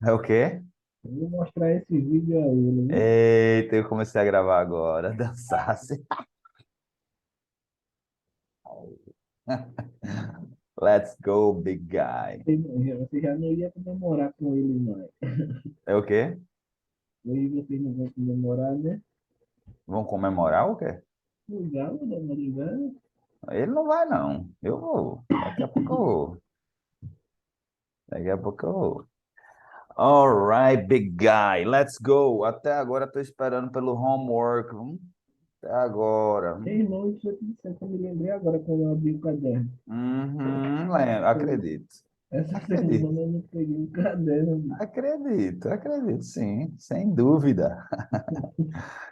É o quê? Eu vou mostrar esse vídeo a ele, viu? Eita, eu comecei a gravar agora. Dançasse. Let's go, big guy. Você já não ia comemorar com ele mais. É o quê? Hoje vocês não vão comemorar, né? Vão comemorar o quê? O galo da madrugada. Ele não vai, não. Eu vou. Daqui a pouco eu vou. Daqui a pouco eu vou. All right, big guy. Let's go. Até agora estou esperando pelo homework. Até agora. Ei, irmão, deixa eu te dizer que eu me lembrei agora quando eu abri o caderno. Uhum, lembro. Acredito. Essa Acredito. semana eu não peguei o caderno, bicho. Acredito, acredito, sim, sem dúvida.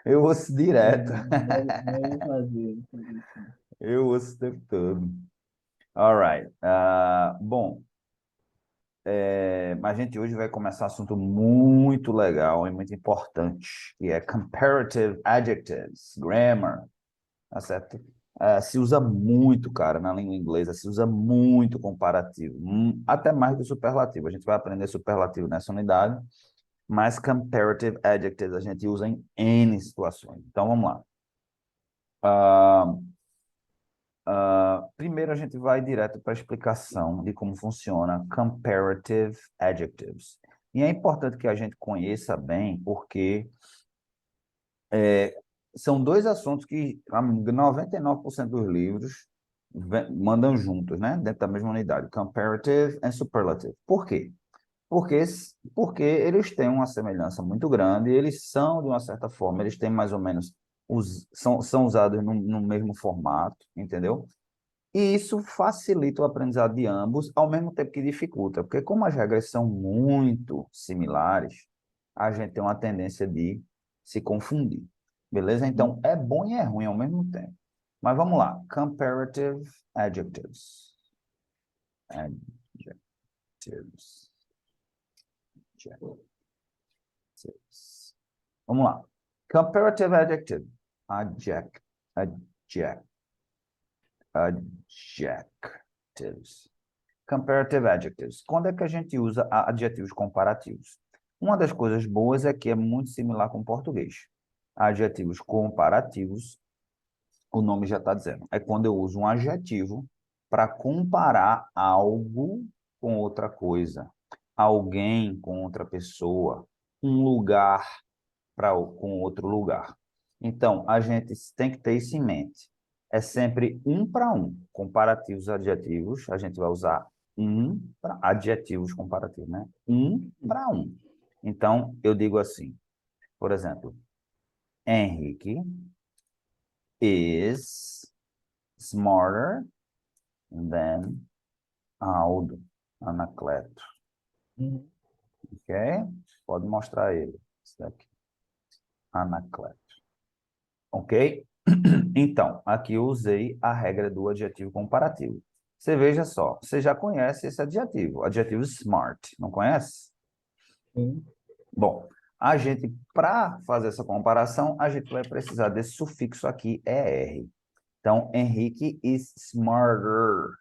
Eu ouço direto. Mas eu vou fazer, vou fazer sim. Eu ouço o tempo todo. All right. Bom, a gente hoje vai começar um assunto muito legal e muito importante, que é comparative adjectives, grammar, tá certo? Se usa muito, cara, na língua inglesa, se usa muito comparativo, até mais do superlativo. A gente vai aprender superlativo nessa unidade, mas comparative adjectives a gente usa em N situações. Então, vamos lá. Ah, Primeiro, a gente vai direto para a explicação de como funciona comparative adjectives. E é importante que a gente conheça bem, porque são dois assuntos que 99% dos livros mandam juntos, né? Dentro da mesma unidade, comparative e superlative. Por quê? Porque eles têm uma semelhança muito grande, eles são, de uma certa forma, eles têm mais ou menos, são usados no mesmo formato, entendeu? E isso facilita o aprendizado de ambos, ao mesmo tempo que dificulta, porque como as regras são muito similares, a gente tem uma tendência de se confundir. Beleza? Então, é bom e é ruim ao mesmo tempo. Mas vamos lá. Comparative adjectives. Adjectives. Adjectives. Vamos lá. Comparative adjective. Adject. Adject. Adjectives. Comparative adjectives. Quando é que a gente usa adjetivos comparativos? Uma das coisas boas é que é muito similar com o português. Adjetivos comparativos, o nome já está dizendo, é quando eu uso um adjetivo para comparar algo com outra coisa, alguém com outra pessoa, um lugar com outro lugar. Então, a gente tem que ter isso em mente. É sempre um para um. Comparativos adjetivos, a gente vai usar um para adjetivos comparativos, né? Um para um. Então, eu digo assim, por exemplo, Henrique is smarter than Aldo, Anacleto. Uhum. Ok? Pode mostrar ele. Isso daqui, Anacleto. Ok? Então, aqui eu usei a regra do adjetivo comparativo. Você veja só, você já conhece esse adjetivo, adjetivo smart, não conhece? Sim. Bom, a gente, para fazer essa comparação, a gente vai precisar desse sufixo aqui, ER. Então, Henrique is smarter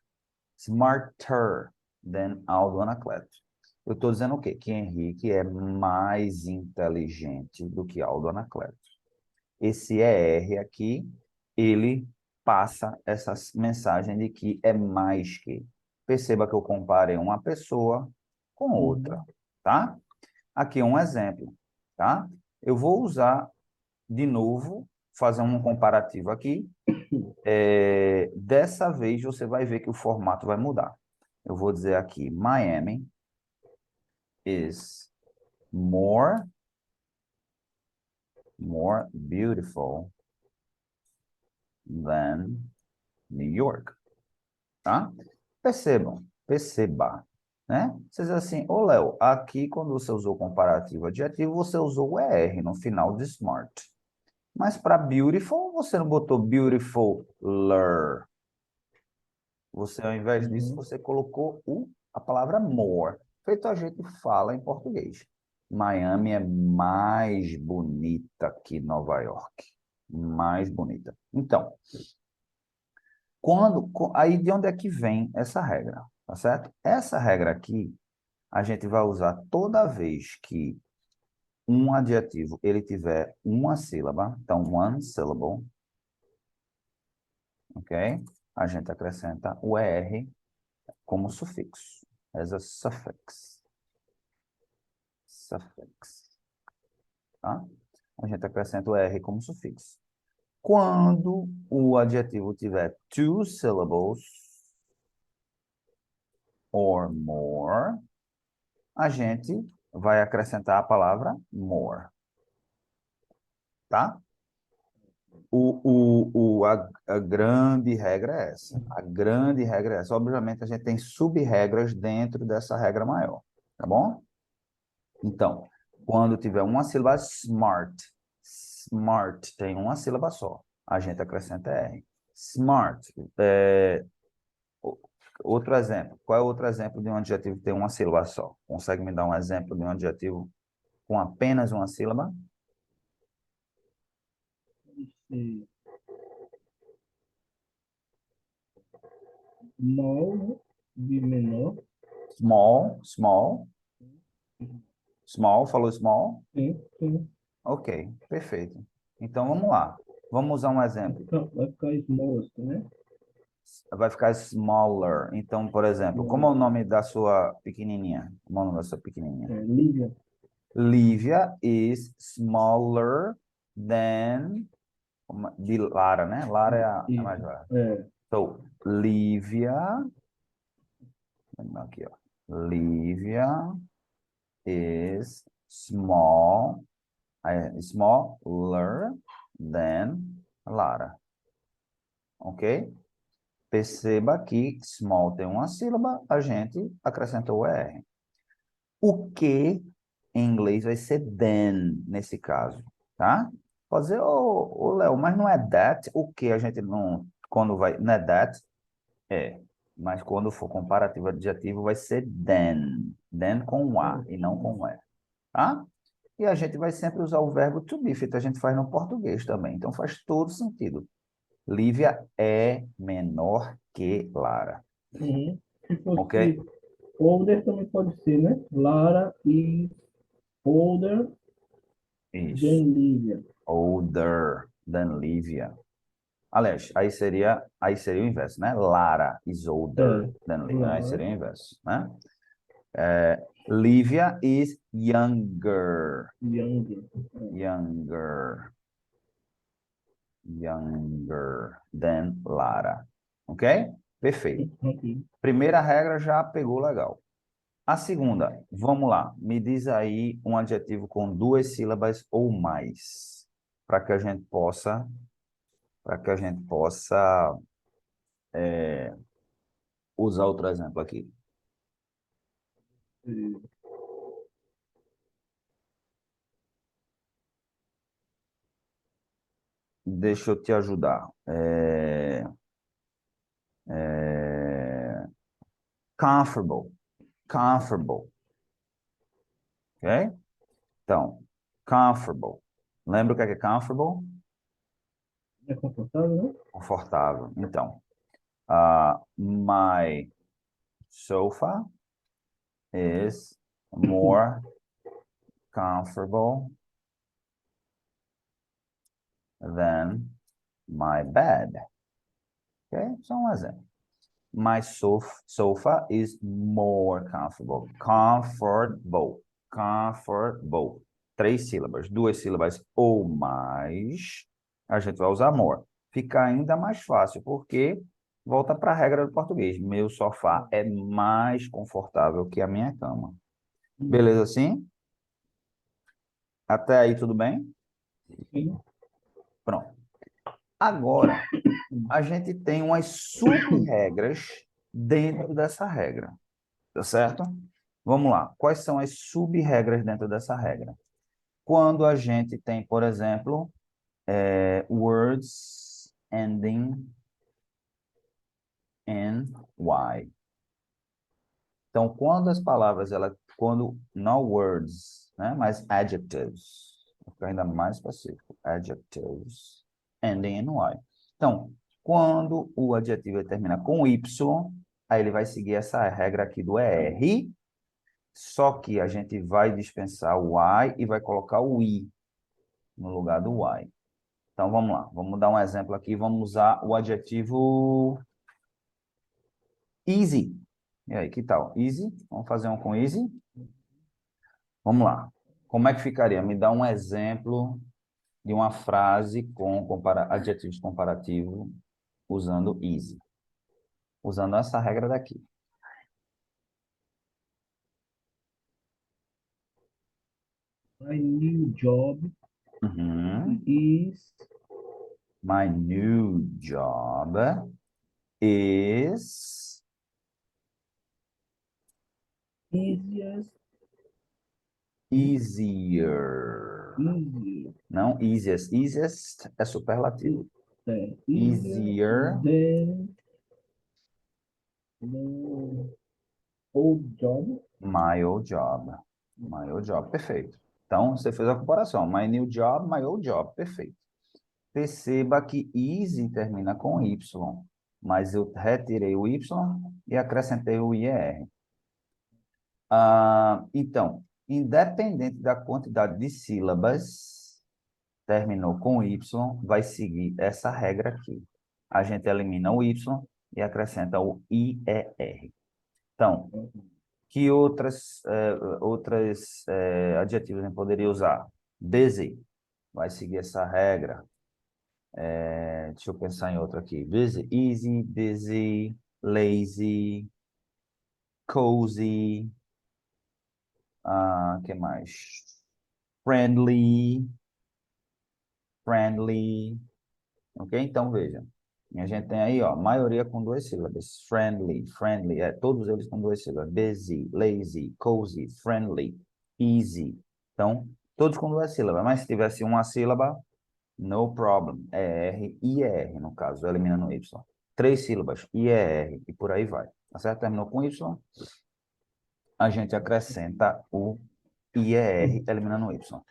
than Aldo Anacleto. Eu estou dizendo o quê? Que Henrique é mais inteligente do que Aldo Anacleto. Esse ER aqui, ele passa essa mensagem de que é mais que. Perceba que eu comparei uma pessoa com outra, Uhum. tá? Aqui um exemplo, tá? Eu vou usar de novo, fazer um comparativo aqui. Dessa vez você vai ver que o formato vai mudar. Eu vou dizer aqui, Miami is more, more beautiful than New York. Tá? Perceba, né? Você diz assim, ô Léo, aqui quando você usou comparativo adjetivo, você usou o ER no final de smart. Mas para beautiful, você não botou beautifuler. Você, ao invés disso, Uhum. você colocou a palavra more. Feito a gente fala em português. Miami é mais bonita que Nova York. Mais bonita. Então, aí de onde é que vem essa regra? Tá certo? Essa regra aqui, a gente vai usar toda vez que um adjetivo ele tiver uma sílaba, então one syllable, ok? A gente acrescenta o ER como sufixo, as a suffix. Suffix, tá? A gente acrescenta o ER como sufixo. Quando o adjetivo tiver two syllables or more, a gente vai acrescentar a palavra more, tá? A grande regra é essa. A grande regra é essa. Obviamente, a gente tem sub-regras dentro dessa regra maior, tá bom? Então, quando tiver uma sílaba smart, smart tem uma sílaba só, a gente acrescenta R. Smart. Outro exemplo. Qual é outro exemplo de um adjetivo que tem uma sílaba só? Consegue me dar um exemplo de um adjetivo com apenas uma sílaba? Esse small, né? De menor. Small, small. Small, falou small? Sim, sim. Ok, perfeito. Então, vamos lá. Vamos usar um exemplo. Vai ficar smallest, né? Vai ficar smaller. Então, por exemplo, como é o nome da sua pequenininha? Como é o nome da sua pequenininha? Lívia. Livia is smaller than... De Lara, né? Lara é a mais Isso. velha. É. So, Lívia... Aqui, ó. Lívia is smaller than Lara. Ok? Perceba que small tem uma sílaba, a gente acrescentou o R. O que em inglês vai ser than nesse caso, tá? Pode dizer, ô Léo, mas não é that? O que a gente não, quando vai, não é that? É, mas quando for comparativo adjetivo vai ser than com o A e não com o E, tá? E a gente vai sempre usar o verbo to be, feito a gente faz no português também, então faz todo sentido. Lívia é menor que Lara, Uhum. Se ok? fosse older também pode ser, né? Lara is older Isso. than Lívia. Older than Lívia. Aliás, aí seria o inverso, né? Lara is older É. than Lívia. Aí Lara, seria o inverso, né? Lívia is younger. younger. Younger. Younger than Lara. Ok? Perfeito. Ok. Primeira regra já pegou legal. A segunda, vamos lá. Me diz aí um adjetivo com duas sílabas ou mais, para que a gente possa, é, usar outro exemplo aqui. Deixa eu te ajudar. Comfortable. Comfortable. Ok? Então, comfortable. Lembra o que é comfortable? É confortável, né? Confortável. Então, my sofa is more comfortable than my bed. Ok? Só um exemplo. My sofa is more comfortable. Comfortable. Comfortable. Três sílabas. Duas sílabas ou mais, a gente vai usar more. Fica ainda mais fácil, porque volta para a regra do português. Meu sofá é mais confortável que a minha cama. Beleza assim? Até aí tudo bem? Sim. Pronto. Agora, a gente tem umas sub-regras dentro dessa regra. Tá certo? Vamos lá. Quais são as sub-regras dentro dessa regra? Quando a gente tem, por exemplo, words ending in Y. Então, quando as palavras, quando, não words, né, mas adjectives, vou ficar ainda mais específico, adjectives ending in Y. Então, quando o adjetivo termina com Y, aí ele vai seguir essa regra aqui do ER. Só que a gente vai dispensar o I e vai colocar o I no lugar do Y. Então, vamos lá. Vamos dar um exemplo aqui. Vamos usar o adjetivo easy. E aí, que tal? Easy? Vamos fazer um com easy? Vamos lá. Como é que ficaria? Me dá um exemplo de uma frase com adjetivos comparativos usando easy. Usando essa regra daqui. My new job Uhum. is My new job is easiest, easier. easier, Não easiest. Easiest é superlativo. easier Easier, than the old job. my old job. My old job, perfeito. Então, você fez a comparação. My new job, my old job, perfeito. Perceba que easy termina com Y, mas eu retirei o Y e acrescentei o IR. Então, independente da quantidade de sílabas, terminou com Y, vai seguir essa regra aqui. A gente elimina o Y e acrescenta o IER. Então, que outras adjetivos a gente poderia usar? Busy, vai seguir essa regra. Deixa eu pensar em outro aqui. Busy, easy, busy, lazy, cozy, que mais? Friendly, friendly, ok? Então, veja. A gente tem aí, ó, maioria com duas sílabas. Friendly, friendly, todos eles com duas sílabas. Busy, lazy, cozy, friendly, easy. Então, todos com duas sílabas. Mas se tivesse uma sílaba, no problem. É R e R, no caso, eliminando o Y. Três sílabas, I, E, R, e por aí vai. Tá certo? Terminou com Y, a gente acrescenta o I, E, R, eliminando o Y.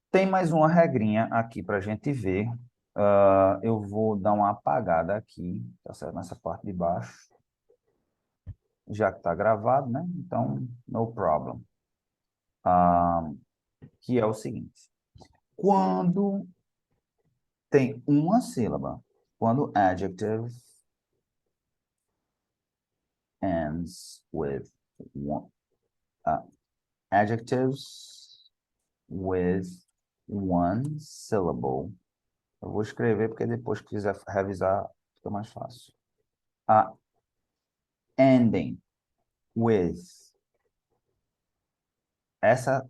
Tem mais uma regrinha aqui para a gente ver. Eu vou dar uma apagada aqui, tá certo? Nessa parte de baixo. Já que está gravado, né? Então, no problem. Que é o seguinte. Quando tem uma sílaba, quando adjective ends with one, adjectives with one syllable. Eu vou escrever porque depois que quiser revisar fica mais fácil. Ending with essa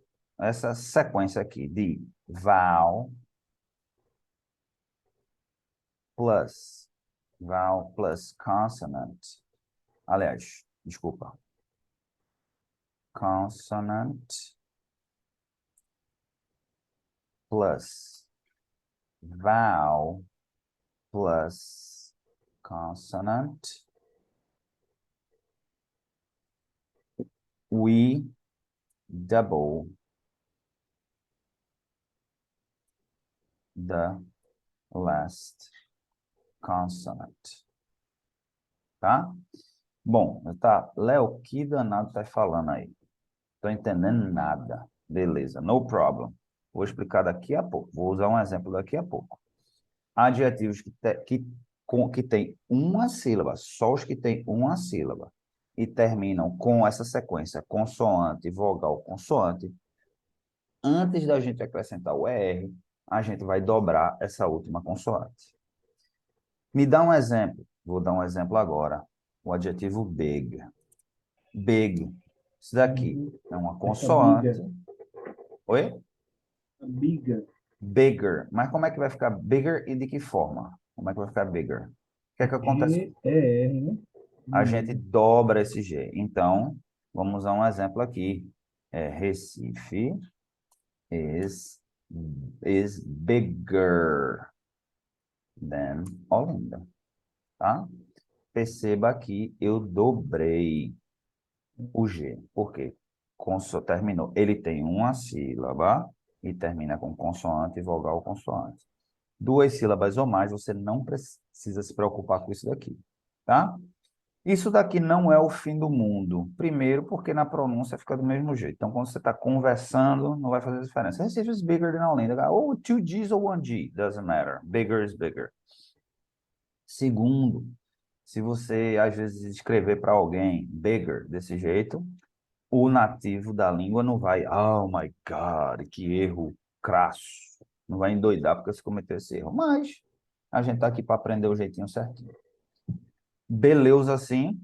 sequência aqui de vowel plus consonant. Aliás, desculpa. Consonant plus vowel plus consonant. We double the last consonant. Tá? Bom, tá. Léo, que danado tá falando aí? Tô entendendo nada. Beleza, no problem. Vou explicar daqui a pouco. Vou usar um exemplo daqui a pouco. Adjetivos que tem uma sílaba, só os que têm uma sílaba, e terminam com essa sequência, consoante, vogal, consoante. Antes da gente acrescentar o ER, a gente vai dobrar essa última consoante. Me dá um exemplo. Vou dar um exemplo agora. O adjetivo big. Big. Isso daqui é uma consoante. Oi? Bigger. Bigger. Mas como é que vai ficar bigger e de que forma? Como é que vai ficar bigger? O que é que acontece? G-E-R, né? A gente dobra esse G. Então, vamos usar um exemplo aqui. Recife is bigger than Olinda. Tá? Perceba que eu dobrei o G. Por quê? Terminou. Ele tem uma sílaba e termina com consoante, vogal, consoante. Duas sílabas ou mais, você não precisa se preocupar com isso daqui. Tá? Isso daqui não é o fim do mundo. Primeiro, porque na pronúncia fica do mesmo jeito. Então, quando você está conversando, não vai fazer diferença. Recife is bigger than Olinda. Ou 2 Gs ou 1 G, doesn't matter. Bigger is bigger. Segundo, se você às vezes escrever para alguém bigger desse jeito, o nativo da língua não vai, oh my God, que erro crasso. Não vai endoidar porque você cometeu esse erro. Mas a gente está aqui para aprender o jeitinho certinho. Beleza, sim.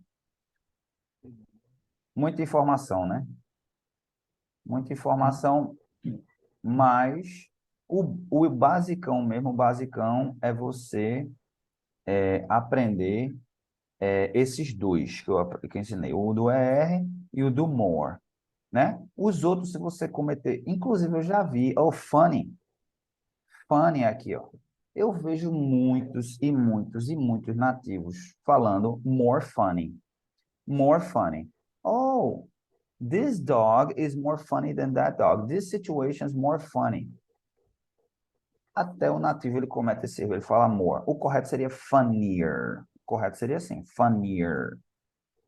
Muita informação, né? Muita informação, mas o basicão mesmo, o basicão é você aprender esses dois que eu ensinei, o do ER e o do more, né? Os outros, se você cometer, inclusive eu já vi, funny aqui, ó. Eu vejo muitos e muitos e muitos nativos falando more funny, more funny. Oh, this dog is more funny than that dog. This situation is more funny. Até o nativo ele comete esse erro, ele fala more. O correto seria funnier. O correto seria assim, funnier.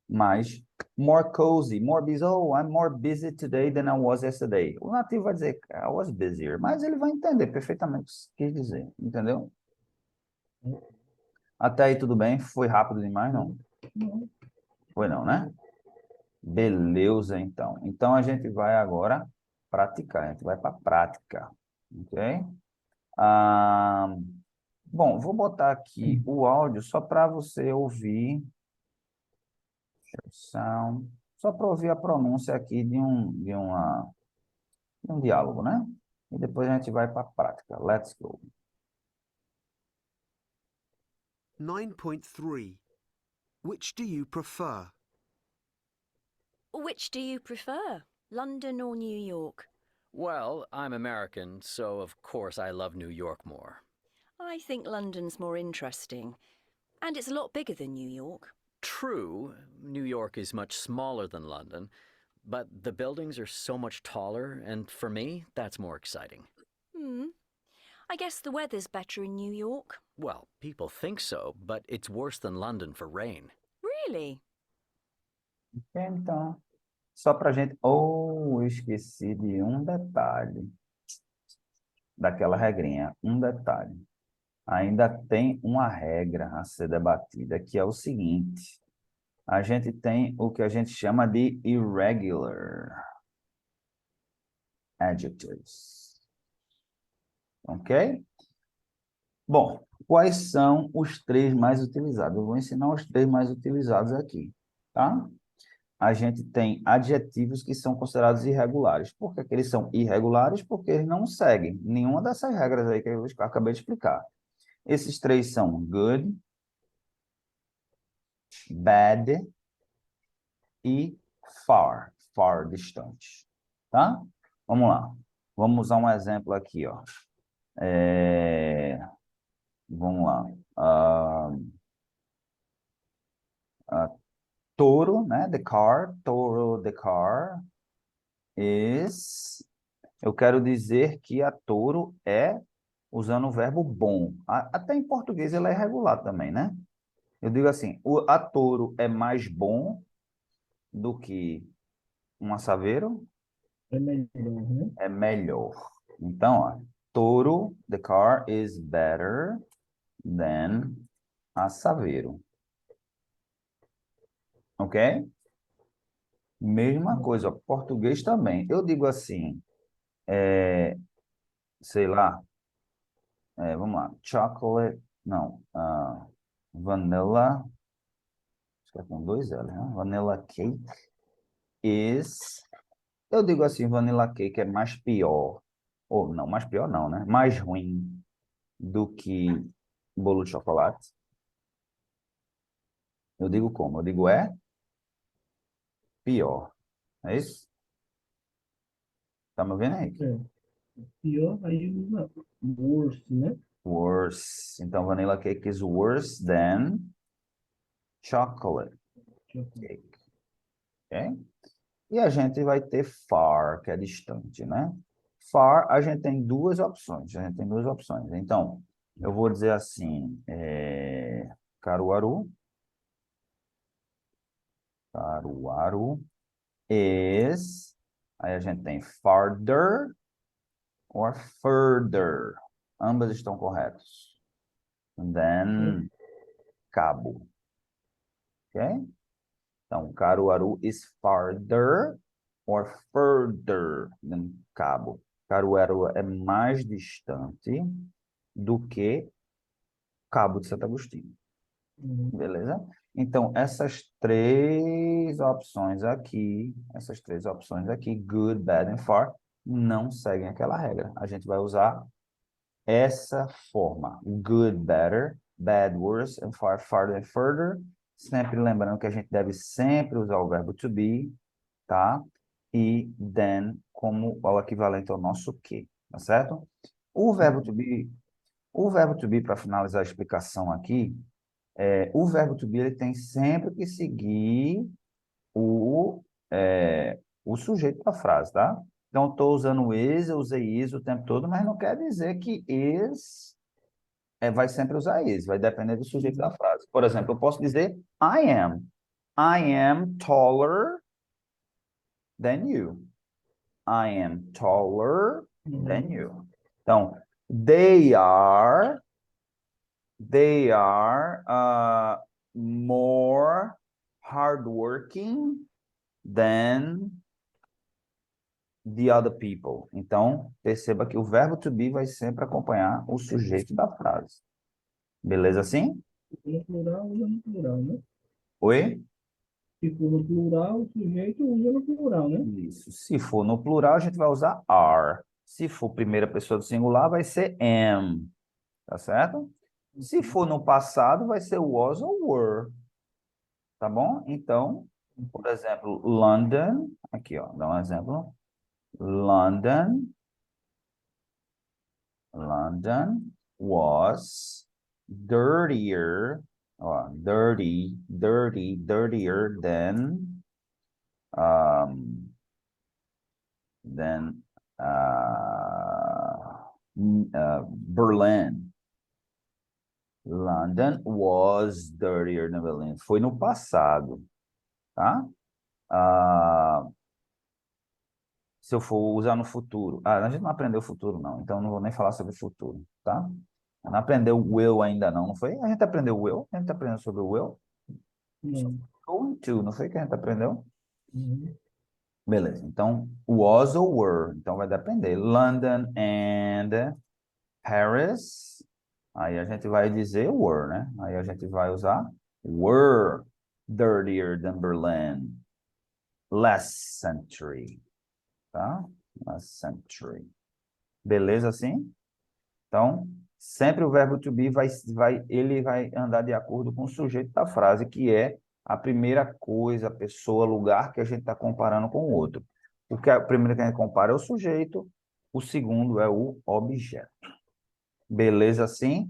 Mas more cozy, more busy. Oh, I'm more busy today than I was yesterday. O nativo vai dizer, I was busier. Mas ele vai entender perfeitamente o que quis dizer, entendeu? Até aí tudo bem? Foi rápido demais, não? Foi não, né? Beleza, então. Então a gente vai agora praticar. A gente vai para a prática, ok? Ah, bom, vou botar aqui o áudio só para você ouvir, sound, só para ouvir a pronúncia aqui de um diálogo, né? E depois a gente vai para a prática. Let's go. 9.3. Which do you prefer? Which do you prefer, London or New York? Well, I'm American, so of course I love New York more. I think London's more interesting, and it's a lot bigger than New York. True, New York is much smaller than London, but the buildings are so much taller, and for me, that's more exciting. I guess the weather's better in New York. Well, people think so, but it's worse than London for rain. Really? Então, só para a gente... Oh, eu esqueci de um detalhe daquela regrinha. Um detalhe. Ainda tem uma regra a ser debatida, que é o seguinte. A gente tem o que a gente chama de irregular adjectives. Ok? Bom, quais são os três mais utilizados? Eu vou ensinar os três mais utilizados aqui, tá? A gente tem adjetivos que são considerados irregulares. Por que que eles são irregulares? Porque eles não seguem nenhuma dessas regras aí que eu acabei de explicar. Esses três são good, bad e far, far distante, tá? Vamos lá. Vamos usar um exemplo aqui, ó. Vamos lá. Toro, né? The car, Toro, the car is... Eu quero dizer que a Toro é usando o verbo bom. Até em português ele é irregular também, né? Eu digo assim, a Toro é mais bom do que um assaveiro? É melhor, né? É melhor. Então, ó, Toro, the car is better than assaveiro. Ok? Mesma coisa, ó, português também. Eu digo assim, sei lá, vamos lá, chocolate, não, vanilla, acho que é com dois L, né? Vanilla cake is, eu digo assim, vanilla cake é mais pior, ou não, mais pior não, né? Mais ruim do que bolo de chocolate. Eu digo como? Eu digo pior. É isso? Tá me ouvindo aí? Pior, aí usa worse, né? Worse. Então, vanilla cake is worse than chocolate cake. Ok? E a gente vai ter far, que é distante, né? Far, a gente tem duas opções. A gente tem duas opções. Então, eu vou dizer assim, Caruaru Caruaru is... Aí a gente tem farther or further. Ambas estão corretas. And then, Cabo. Ok? Então, Caruaru is farther or further than Cabo. Caruaru é mais distante do que Cabo de Santo Agostinho. Beleza? Então, essas três opções aqui, good, bad and far, não seguem aquela regra. A gente vai usar essa forma. Good, better, bad, worse, and far, farther and further. Sempre lembrando que a gente deve sempre usar o verbo to be, tá? E then como o equivalente ao nosso que, tá certo? O verbo to be, para finalizar a explicação aqui, o verbo to be ele tem sempre que seguir o sujeito da frase, tá? Então, estou usando is, eu usei is o tempo todo, mas não quer dizer que is vai sempre usar is, vai depender do sujeito da frase. Por exemplo, eu posso dizer I am taller than you. I am taller than you. Então, they are more hardworking than the other people. Então, perceba que o verbo to be vai sempre acompanhar o sujeito da frase. Beleza assim? No plural, usa no plural, né? Oi? Se for no plural, o sujeito usa no plural, né? Isso. Se for no plural, a gente vai usar are. Se for primeira pessoa do singular, vai ser am. Tá certo? Se for no passado, vai ser was ou were. Tá bom? Então, por exemplo, London. Aqui, ó. Dá um exemplo. London was dirtier, dirtier than Berlin. London was dirtier than Berlin. Foi no passado, tá? Se eu for usar no futuro. A gente não aprendeu o futuro, não. Então, não vou nem falar sobre o futuro, tá? Não aprendeu o will ainda, não foi? A gente aprendeu o will? A gente aprendeu sobre o will? Não. Going to, não foi que a gente aprendeu? Uhum. Beleza. Então, was ou were. Então, vai depender. London and Paris. Aí a gente vai dizer were, né? Aí a gente vai usar were dirtier than Berlin last century. Tá? Last century. Beleza assim? Então, sempre o verbo to be ele vai andar de acordo com o sujeito da frase, que é a primeira coisa, pessoa, lugar que a gente está comparando com o outro. O primeiro que a gente compara é o sujeito, o segundo é o objeto. Beleza assim?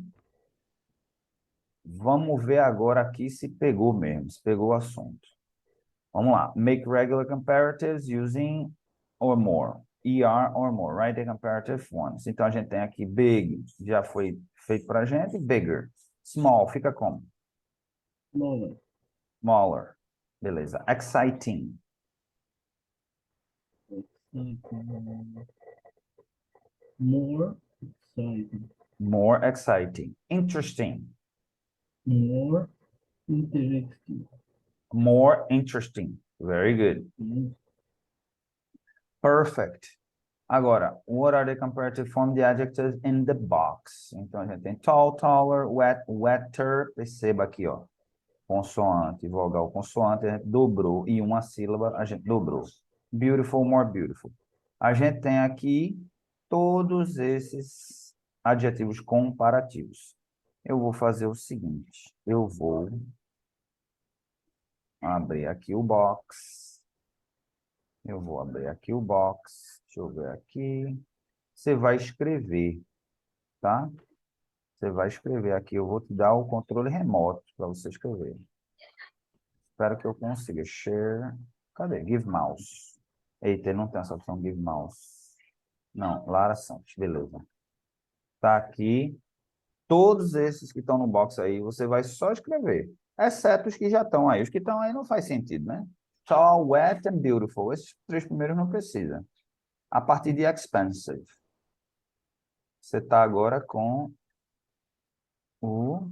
Vamos ver agora aqui se pegou mesmo, se pegou o assunto. Vamos lá. Make regular comparatives using or more. ER or more, right? The comparative forms. Então, a gente tem aqui big, já foi feito para a gente. Bigger. Small, fica como? Smaller. Smaller. Beleza. Exciting. More exciting. More exciting. Interesting. More interesting. More interesting. Very good. Perfect. Agora, what are the comparative form, the adjectives in the box? Então, a gente tem tall, taller, wet, wetter. Perceba aqui, ó. Consoante, vogal, consoante, a gente dobrou. E uma sílaba, a gente dobrou. Beautiful, more beautiful. A gente tem aqui todos esses adjetivos comparativos. Eu vou fazer o seguinte. Eu vou abrir aqui o box. Eu vou abrir aqui o box. Deixa eu ver aqui. Você vai escrever, tá? Você vai escrever aqui. Eu vou te dar o controle remoto para você escrever. Espero que eu consiga. Share. Cadê? Give mouse. Eita, não tem essa opção Give mouse. Não, Lara Santos. Beleza. Tá aqui. Todos esses que estão no box aí, você vai só escrever. exceto os que já estão aí. Os que estão aí não faz sentido, né? Só wet and beautiful. Esses três primeiros não precisa. A partir de expensive. Você está agora com o...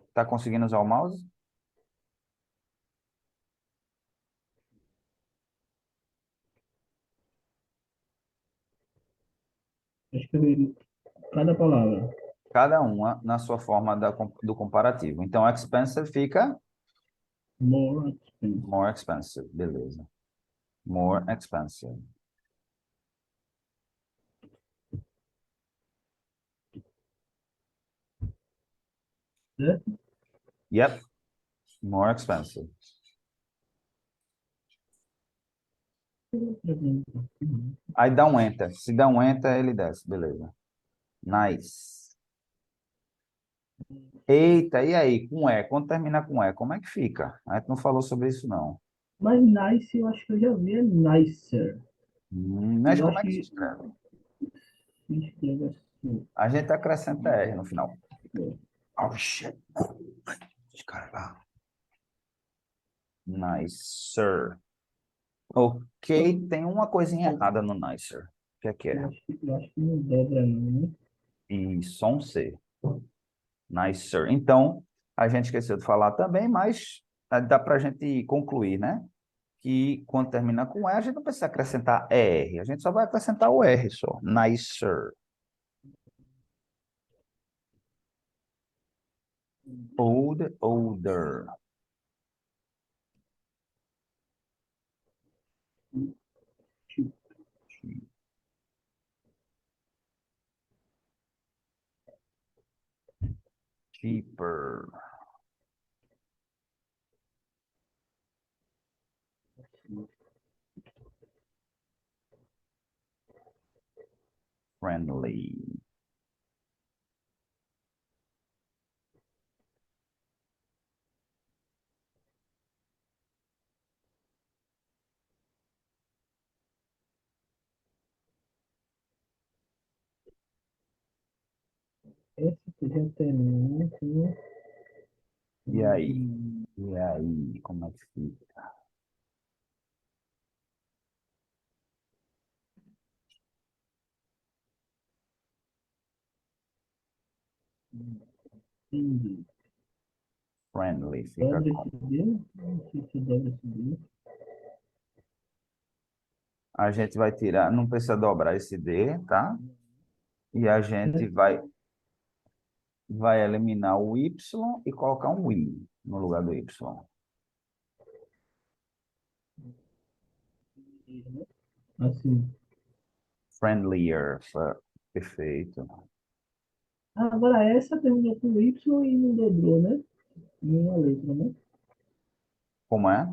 Está conseguindo usar o mouse? Escrever cada palavra. Cada uma na sua forma do comparativo. Então, expensive fica More expensive. more expensive. Beleza. More expensive. Certo? Yep. More expensive. Aí dá um enter. Se dá um enter, ele desce. Beleza. Nice. Eita, e aí? Com E. Quando termina com E, como é que fica? A gente não falou sobre isso, não. Mas nice, eu acho que eu já vi, é nicer. Mas Eu como acho é que se que escreve? se escreve assim. A gente acrescenta R no final. É. Oh, shit. Descarga. Nicer. Ok, tem uma coisinha errada no nicer. O que é que é? Eu acho que não dobra não, né? E som C. Nicer. Então, a gente esqueceu de falar também, mas dá para a gente concluir, né? Que quando termina com E, a gente não precisa acrescentar R, a gente só vai acrescentar o R só. Nicer. Old, older. Cheaper. Friendly. Essa que já termina com E aí? E aí? Como é que fica? índio. Friendly fica Dobra esse como? D, não sei se dobra esse D. A gente vai tirar, não precisa dobrar esse D, tá? E a gente vai eliminar o Y e colocar um I no lugar do Y. Assim. Friendlier. Perfeito. Agora essa terminou com Y e não dobrou, né? Nenhuma letra, né? Como é?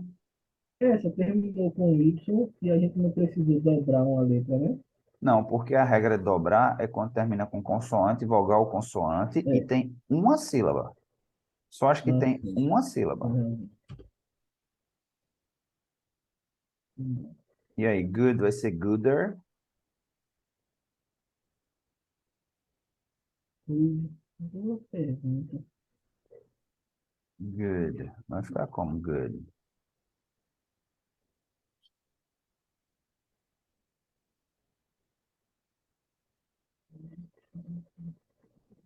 Essa terminou com Y e a gente não precisou dobrar uma letra, né? Não, porque a regra de dobrar é quando termina com consoante, vogal, consoante e É. tem uma sílaba. Só acho que tem Assim. uma sílaba. E aí, good vai ser gooder. Boa pergunta. Good. Vai ficar como good.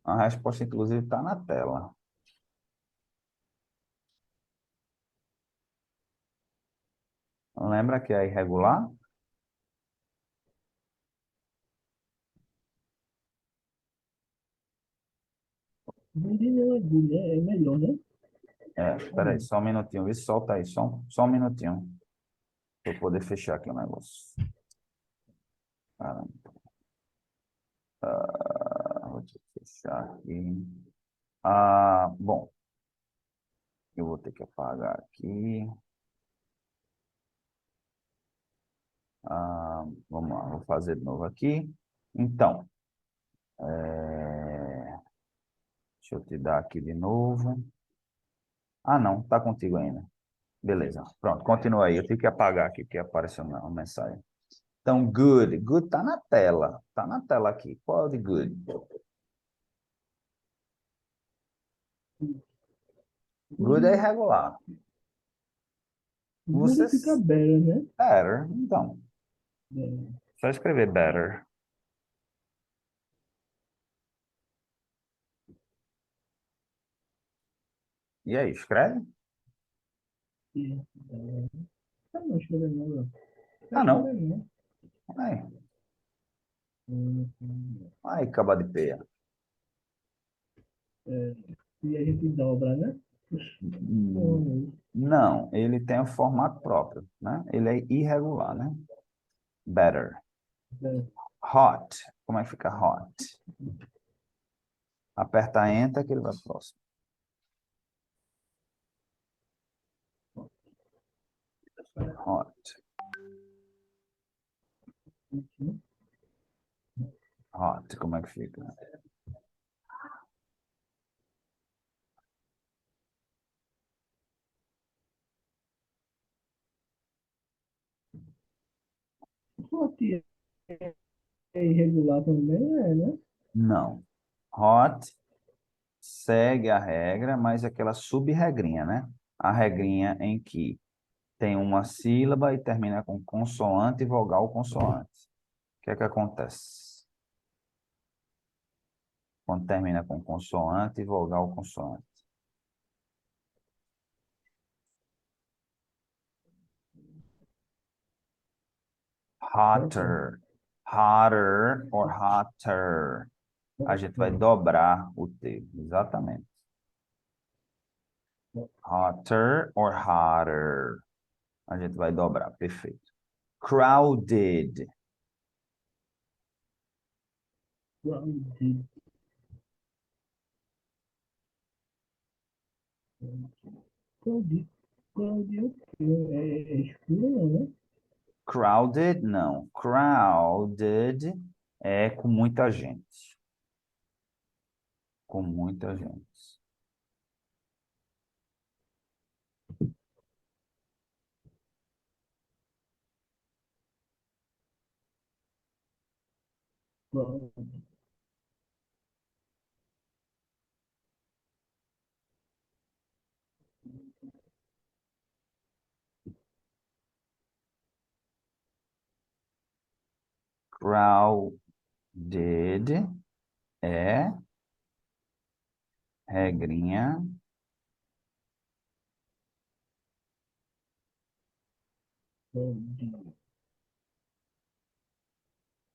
A resposta, inclusive, está na tela. Lembra que é irregular? Good não é good, né? É melhor, né? Espera aí, só um minutinho. Vê, solta aí, só um minutinho. Para eu poder fechar aqui o negócio. Caramba. Vou ter que fechar aqui. Bom, eu vou ter que apagar aqui. Vamos lá, vou fazer de novo aqui. Então, deixa eu te dar aqui de novo. Não, tá contigo ainda. Beleza, pronto, continua aí. Eu tenho que apagar aqui, porque apareceu uma mensagem. Então, good. Good tá na tela. Tá na tela aqui. Qual é o de good? Good é irregular. Good Você... fica better, né? Better, então. Better. Só escrever better. E aí, escreve? Yeah. Não escrever não, não. Ah, não. Não. Aí, Hum, aí, acaba de peia. E a gente dobra, né? Não, ele tem um formato próprio, né? Ele é irregular, né? Better. Hot. Como é que fica hot? Aperta Enter que ele vai pro próximo. Hot. Hot. Como é que fica? Hot é irregular também, né? Não. Hot segue a regra, mas é aquela sub-regrinha, né? A regrinha em que tem uma sílaba e termina com consoante e vogal consoante. O que é que acontece? Quando termina com consoante e vogal consoante. Hotter. Hotter or hotter. A gente vai dobrar o T. Exatamente. Hotter or hotter. A gente vai dobrar. Perfeito. Crowded. Crowded. Crowded. Crowded é escuro, não, né? Crowded, não. Crowded é com muita gente. Com muita gente. Crowded. Crowded é regrinha. Crowded.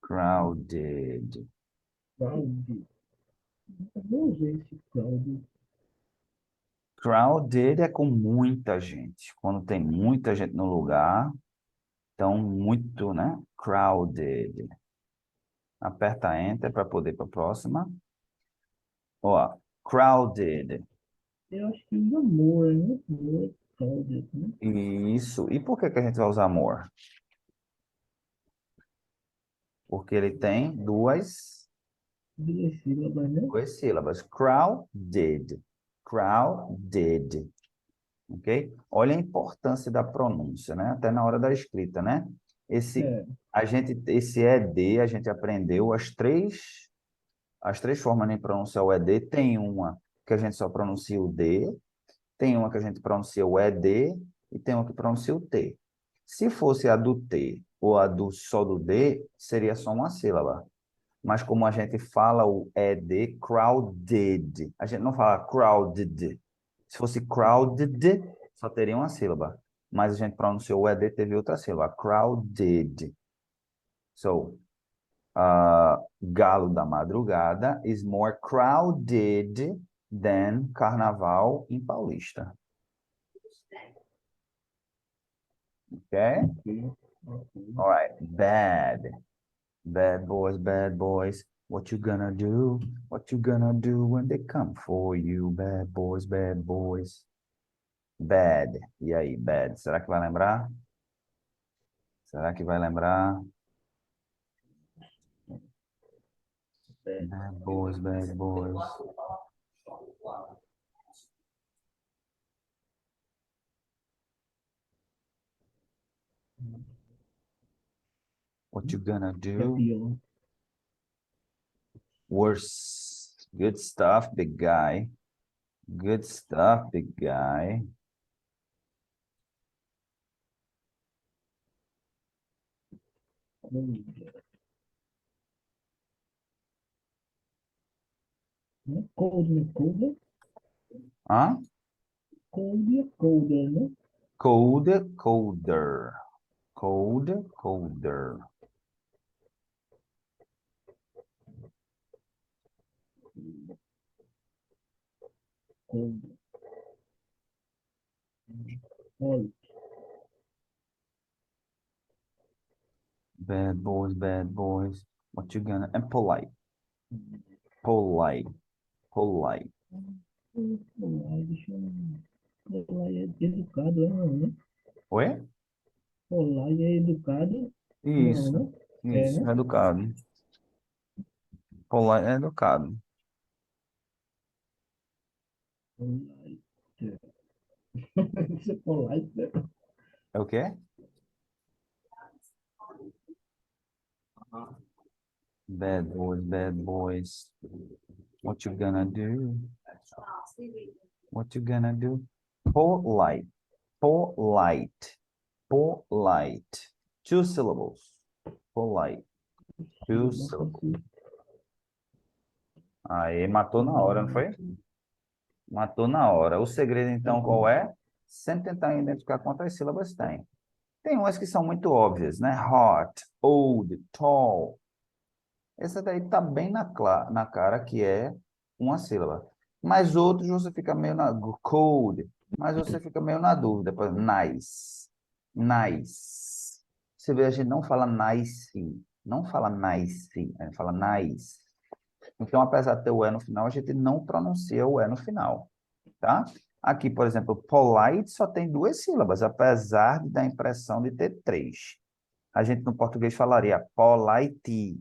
Crowded. Crowded. Eu não usei esse crowded. Crowded é com muita gente. Quando tem muita gente no lugar, então muito, né? Crowded. Aperta Enter para poder ir para a próxima. Ó, crowded. Eu acho que usa more, né? More crowded, né? Isso. E por que que a gente vai usar more? Porque ele tem Duas sílabas, né? duas sílabas. Crowded. Crowded. Ok? Olha a importância da pronúncia, né? Até na hora da escrita, né? É. Esse ED, a gente aprendeu as três formas de pronunciar o ED. Tem uma que a gente só pronuncia o D, tem uma que a gente pronuncia o ED e tem uma que pronuncia o T. Se fosse a do T ou a do só do D, seria só uma sílaba. Mas como a gente fala o ED, crowded. A gente não fala crowded. Se fosse crowded, só teria uma sílaba. Mas a gente pronunciou o ED, teve outra sílaba. Crowded. So, Galo da Madrugada is more crowded than Carnaval em Paulista. Okay? All right. Bad. Bad boys, bad boys. What you gonna do? What you gonna do when they come for you? Bad boys, bad boys. Bad. E aí, bad? Será que vai lembrar? Será que vai lembrar? Bad boys, bad boys. What you gonna É do? pior. Worse. Good stuff, big guy. Good stuff, big guy. Cold, né? Colder. Hã? Colder, né? Cold, colder. Cold, colder. Cold. Olha, Bad boys, bad boys. What you gonna... And polite. Polite. Polite. olá, deixa eu... Olá é educado, é não, né? Oi? Olá é educado, não, Isso. né? É, Isso. né? Educado. Polite é educado. Polite. Isso é polite, né? É o quê? Bad boys, bad boys. What you gonna do? What you gonna do? Polite. Polite. Polite. Two syllables. Polite. Two syllables. Aí, matou na hora, não foi? Matou na hora. O segredo, então, qual é? Sempre tentar identificar quantas sílabas tem. Tem umas que são muito óbvias, né? Hot, old, tall. Essa daí tá bem na cara que é uma sílaba. Mas outros você fica meio na... Cold. Mas você fica meio na dúvida. Por exemplo, nice. Nice. Você vê, a gente não fala nice. Não fala nice. A gente fala nice. Então, apesar de ter o E no final, a gente não pronuncia o E no final, tá? Aqui, por exemplo, polite só tem duas sílabas, apesar de dar a impressão de ter três. A gente no português falaria polite,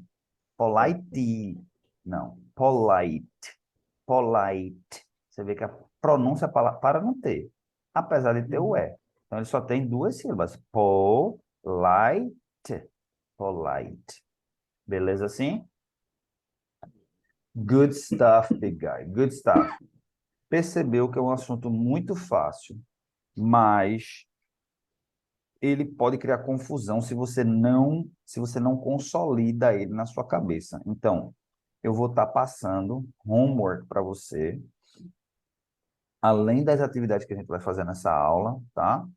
polite. Não, polite, polite. Você vê que a pronúncia para não ter, apesar de ter o E. Então, ele só tem duas sílabas, polite, polite. Beleza assim? Good stuff, big guy. Good stuff. Percebeu que é um assunto muito fácil, mas ele pode criar confusão se você não consolida ele na sua cabeça. Então, eu vou estar passando homework para você, além das atividades que a gente vai fazer nessa aula, tá?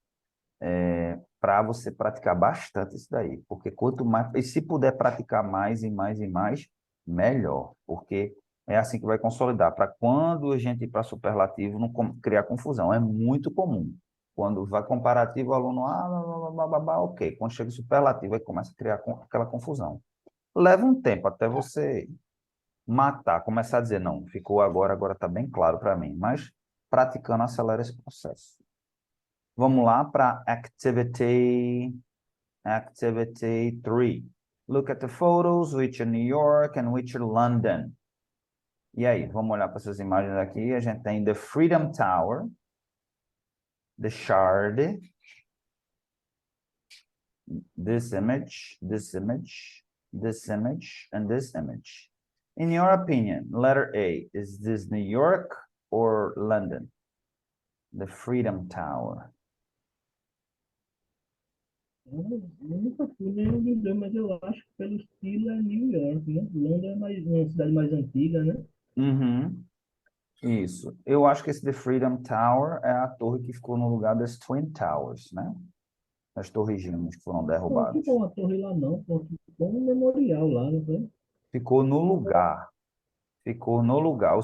Para você praticar bastante isso daí, porque quanto mais, e se puder praticar mais e mais e mais, melhor, porque é assim que vai consolidar, para quando a gente ir para superlativo não criar confusão, é muito comum. Quando vai comparativo, o aluno, blá, blá, blá, ok. Quando chega superlativo, aí começa a criar aquela confusão. Leva um tempo até você matar, começar a dizer, não, ficou agora está bem claro para mim, mas praticando acelera esse processo. Vamos lá para Activity 3. Look at the photos, which are New York and which are London. E aí, vamos olhar para essas imagens aqui. A gente tem the Freedom Tower, the Shard, this image, this image, this image, and this image. In your opinion, letter A, is this New York or London? The Freedom Tower. eu nunca fui nenhum dos dois, mas eu acho que pelo estilo é New York, né? Londres é mais, uma cidade mais antiga, né? Uhum. Isso. Eu acho que esse The Freedom Tower é a torre que ficou no lugar das Twin Towers, né? As torres gêmeas que foram Não derrubadas. ficou uma torre lá não, pô, ficou um memorial lá, não foi? Ficou no lugar. Ficou no lugar.